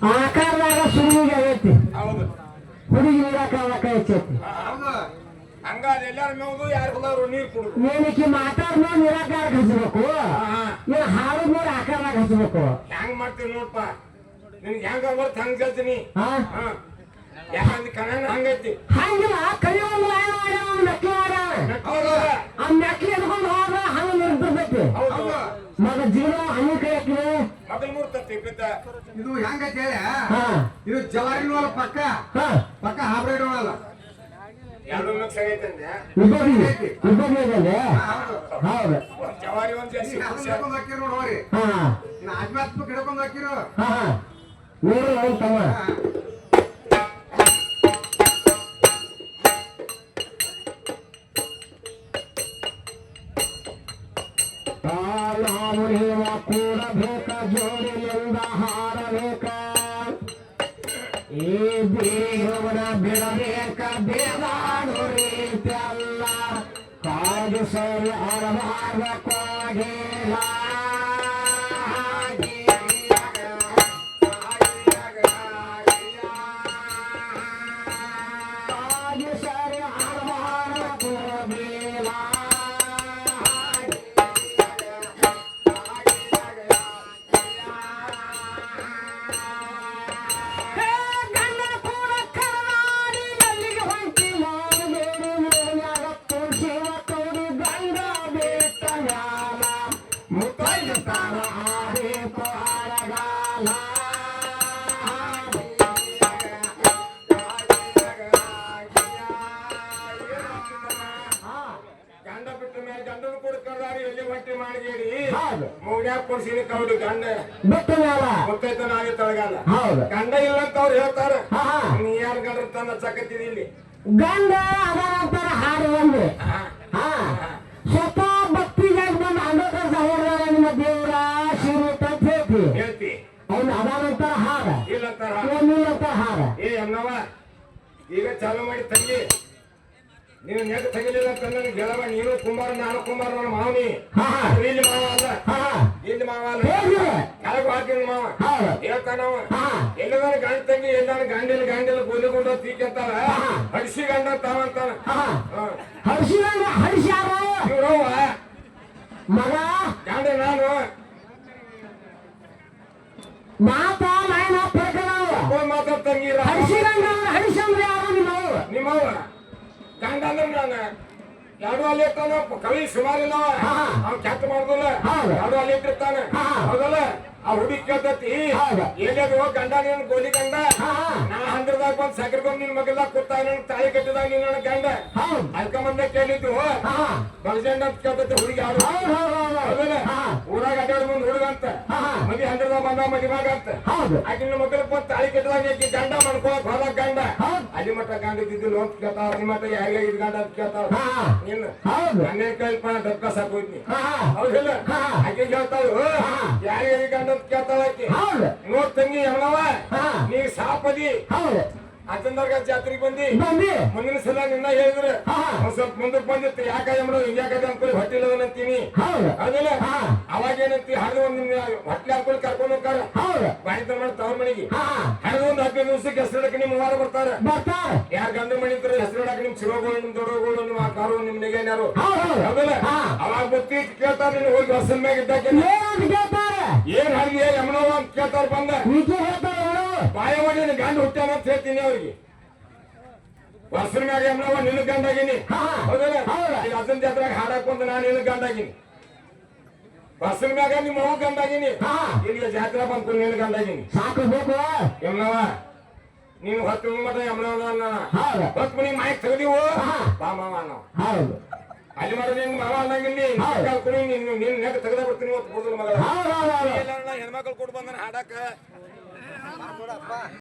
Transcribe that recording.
ಆಕಾರದಾಗ ಸುರುವಿಗೆ ಆಗೈತಿ. ಹೌದು ಹುಡುಗಿ ನೀರಾಕ ಹೆಚ್ಚೈತಿ. ಹೌದು ಹಂಗಾದ ಎಲ್ಲಾರು ಮೇವು ಯಾರು ಹೋದವ್ರು ನೀರು ಕುಡಿದು ಏನಕ್ಕೆ ಮಾತಾಡ್ ನೋಡಿ ನೀರಾಕಾರ ಹಚ್ಚಬೇಕು, ನೀನು ಹಾಡು ನೋಡಿ ಆಕಾರದಾಗ ಹಚ್ಚಬೇಕು. ಹೆಂಗ್ ಮಾಡ್ತೀವಿ ನೋಡ್ಪ, ನಿನ್ಗೆ ಹೆಂಗ ಬರ್ತ ಹಂಗ ಹೇಳ್ತೀನಿ. ಯಾಕಂದ್ರೆ ಕಣ ಹಂಗೈತಿ. ಹಂಗಿಲ್ಲ ಕೈಯೊಂದು ಮೆಕ್ಕಿ ಆ ಮೆಕ್ಕಿ ಎದ್ಕೊಂಡು ಹೋದ್ರ ಹಂಗ ನಿರ್ಬಿಡ್ತೈತಿ. ಮಗ ಜೀವನ ಹಂಗ ಕೈ ಹಾಕಿದೆ ಮೊದಲು ಮೂರ್ತತಿ ಇದು ಹೆಂಗೈತಿ ಹೇಳ, ಇದು ಜವಾರಿನೂ ಅಲ್ಲ, ಪಕ್ಕ ಹೈಬ್ರಿಡ್ ಅಲ್ಲ, ಎರಡು ಮಿಕ್ಸ್ ಆಗೈತೆ ಅಂದೆ. ಹೌದು ಜವಾರಿ ಒಂದ್ ಜಾಸ್ತಿ ಹಾಕಿರೋ ನೋಡ್ರಿ, ಆಧ್ಯಾತ್ಮಕ ಹಿಡ್ಕೊಂಡ್ ಹಾಕಿರೋ ನೋಡ್ರಿ ತಮ್ಮ. ಕೂಡಬೇಕ ಜೋಡಿಯಿಂದ ಹಾರಬೇಕ, ಈ ದೇವನ ಬಿಡಬೇಕ ಬೇದಾಡು ರೀತಿಯಲ್ಲ, ಕಾದು ಸರಿ ಅರವಾದ ಕೋಗಿಲ ಕಾದು ಸರಿ ಅರವಾದ ಕೋಗಿಲ. ಗಂಡ ಬಿಟ್ಟ ಮೇಲೆ ಗಂಡನ ಕೊಡ್ಕೊಂಡಾರಿ ಎಲ್ಲಿ ಹೊಟ್ಟೆ ಮಾಡಿಗೇಡಿ ಮೂಡ್ಯಾಕ ಕೊಡ್ಸಿನಿ ಕೌಡಿ ಗಂಡ ಬಿಟ್ಟ ಗೊತ್ತೈತ ನಾವೇ ತಳಗಾಲ ಗಂಡ ಇಲ್ಲ ಅಂತ ಅವ್ರು ಹೇಳ್ತಾರ. ನೀ ಯಾರು ಗಂಡ ತನ್ನ ಚಕತ್ತಿದಿ ಇಲ್ಲಿ ಗಂಡ ಅದರ ಹಾಡು ಒಂದು ಸ್ವತಃ ಭಕ್ತಿಗಾಗಿ ಬಂದು ಅಂಬೇಡ್ಕರ್ ಸಾಹೇಬ್ರ ನಿಮ್ಮ ದೇವರ ಶಿವತ ಹೇಳ್ತಿ ಅವ್ನು ಅದಾನಂತರ ಹಾಡ ಇಲ್ಲಂತಾರ ಇಲ್ಲಂತರ ಹಾಡ. ಏ ಅಮ್ಮವ ಈಗ ಚಾಲು ಮಾಡಿ ತಂಗಿ, ನೀನು ನೆಟ್ ತೆಗಿಲಿಲ್ಲ ಅಂತ ನನಗೆ ಗೆಳವ, ನೀನು ಕುಮಾರ ನಾನು ಕುಮಾರ ನನ್ನ ಮಾವನಿ. ಇಲ್ಲಿ ಮಾವ ಅಲ್ಲ, ಇಲ್ಲಿ ಮಾವ ಅಲ್ಲ, ಕೆಳಗೆ ಹಾಕಿನ ಮಾವ ಹೇಳ್ತಾನವ. ಎಲ್ಲದಾನ ಗಂಡ ತಂಗಿ ಎಲ್ಲಾನ ಗಂಡಿಲ್ಲ ಗೋಲಿಗುಂಡ ತೀಕಂತಾರ, ಹಡಿಸಿ ಗಂಡ ತಾವಂತಾನ. ಇವ್ರವ್ವ ಮಗ ಗಂಡ ನಾನು ಮಾತಾ ನಾಯನ ಮಾತಾಡ್ತಂಗಿರ ಹಡಿಸಂದ್ರೆ ಯಾರು ನಿಮ್ಮವ್ವ ಗಂಡ ಅಂದ್ರೆ ನಾನು ಎರಡು ಅಲ್ಲಿ ಇರ್ತಾನ, ಕವಿ ಸುಮಾರಿಲ್ಲ, ಅವ್ನು ಕೆಟ್ಟ ಮಾಡುದಿಲ್ಲ, ಎರಡು ಅಲ್ಲಿ ಇಟ್ಟಿರ್ತಾನೆ. ಹೌದಲ್ಲ, ಆ ಹುಡುಗಿ ಕೇಳ್ತತಿ ಎಲ್ಲದು ಗಂಡ ನೀನ್ ಗೋಲಿ ಗಂಡ, ನಾ ಹಂದ್ರದಾಗ ಬಂದ್ ಸಕ್ರಿಗೊಂಡ್ ನಿನ್ ಮಗದಾಗ ಕೂತಾಗ ನನ್ ತಾಳಿ ಕಟ್ಟಿದಾಗ ನೀನ್ ನನ್ನ ಗಂಡ ಅಲ್ಕಂಬಂದ ಕೇಳಿದ್ದು ಬಗಜಂಡ ಅಂತ ಕೇಳ್ತತಿ ಹುಡುಗಿ. ಯಾರು ಹೌದಲ್ಲ, ಊರಾಗ ಅಡ್ಡಾಡ್ ಮುಂದ್ ಹುಡುಗ ಅಂತ ಮದಿ ಹಂದ್ರದಾಗ ಬಂದ ಮದಿ ಮಗ ಅಂತ ಆಕಿನ ಮಕ್ಕಳಿಗೆ ಬಂದ್ ತಾಳಿ ಕಟ್ಟಿದಾಗ ಆಕಿ ಗಂಡ ಮಾಡ್ಕೊಳಕ್ ಹೋದಾಗ ಗಂಡ ಅಲ್ಲಿ ಮಟ್ಟ ಗಂಡ ಇದ್ದಿದ್ದಿಲ್ಲ ಅಂತ ಕೇಳ್ತಾವ, ಅಲ್ಲಿ ಮಟ್ಟ ಯಾರಿಗೆ ಇದ್ ಗಂಡ ಅಂತ ಕೇಳ್ತಾವ. ನೀನ್ ನನ್ನೇ ಕೈಲ್ಪ ದಕ್ಕ ಸಾಕೋಯ್ನಿ. ಹೌದಿಲ್ಲ, ಆಕೆ ಕೇಳ್ತಾಳು ಯಾರಿಗೆ ಗಂಡ ಕೇಳ್ತಾಳ ಆಕಿ. ನೋಡ್ ತಂಗಿ ಅಮ್ಮವ ನೀ ಸಾಪದಿ ಅಚಂದರ್ಗ ಜಾತ್ರೆಗೆ ಬಂದಿ, ಮುಂದಿನ ಸಲ ನಿನ್ನ ಹೇಳಿದ್ರೆ ಒಂದ್ ಸ್ವಲ್ಪ ಮುಂದಕ್ಕೆ ಬಂದಿತ್ತು. ಯಾಕ ಎಮ್ಮಳು ಹಿಂಗ್ಯಾಕದ ಅನ್ಕೊಳ್ಳಿ ಹೊಟ್ಟಿಲ್ಲದಂತೀನಿ. ಹೌದಿಲ್ಲ, ಅವಾಗ ಏನಂತಿ ಹರಿದು ಒಂದ್ ನಿಮ್ ಹೊಟ್ಲೆ ಹಾಕೊಳ್ಳಿ ಕರ್ಕೊಂಡು ಹೋಗ್ತಾರ ಬಾಣಿತ ಮಾಡಿ ತವ್ರ ಮನೆಗೆ. ಹರಿದು ಒಂದ್ 15 ದಿವಸಕ್ಕೆ ಹೆಸರಿಡಕ್ಕೆ ನಿಮ್ ವಾರ ಬರ್ತಾರ. ಯಾರ ಗಂಡ ಮನೆ ಇದ್ರೆ ಹೆಸರಿಡಕ್ಕೆ ನಿಮ್ ಶಿವಗಳು ನಿಮ್ ದೊಡ್ಡಗಳು ನಿಮ್ ಕಾರು ನಿಮ್ ನಿಗೇನ್ಯಾರು. ಹೌದಿಲ್ಲ, ಅವಾಗ ಗೊತ್ತಿ ಕೇಳ್ತಾರ, ನೀನು ಹೋಗಿ ಹೊಸನ್ ಮ್ಯಾಗ ಇದ್ದಾಕೆ ಏನ್ ಹರಿದಿ ಯಮನವ ಅಂತ ಕೇಳ್ತಾರ. ಬಂದ ಬಾಯ ಮಾಡಿ ಗಂಡ ಹುಟ್ಟ್ಯಾನ ಅಂತ ಹೇಳ್ತೀನಿ ಅವ್ರಿಗೆ. ಹೊಸನ ಮ್ಯಾಗ ಯಮನವ ನಿನ್ನ ಗಂಡಾಗಿನಿ. ಹೌದಲ್ಲ, ಈಗ ಅದನ್ ಜಾತ್ರಾಗ ಹಾಡಾಕೊಂತ ನಾನು ನಿನ್ನ ಗಂಡಾಗಿನಿ. ಹೊಸನ ಮ್ಯಾಗ ನಿಮ್ಮ ಅವ ಗಂಡಾಗಿನಿ. ಈಗ ಜಾತ್ರಾ ಬಂತು ನಿನ್ನ ಗಂಡಾಗಿನಿ. ಯಮನವ ನೀನು ಹೊತ್ತು ಮಠ ಯಮನವ ಹೊತ್ತು ಮನಿ ಮಾಯಕ್ ತೆಗ್ದಿವು ಬಾ ಮಾವ ನಾವು ಅಲ್ಲಿ ಮಾಡ ನಿನ್ ಮಾವ ಅನ್ನಂಗಿಲ್ಲಿ ನಿನ್ ನೆಕ್ ತೆಗ್ದ ಬಿಡ್ತೀನಿ. ಹೆಣ್ಮಕ್ಳು ಕೊಟ್ಟು ಬಂದನ ಹಾಡಾಕ ನೋಡಪ್ಪ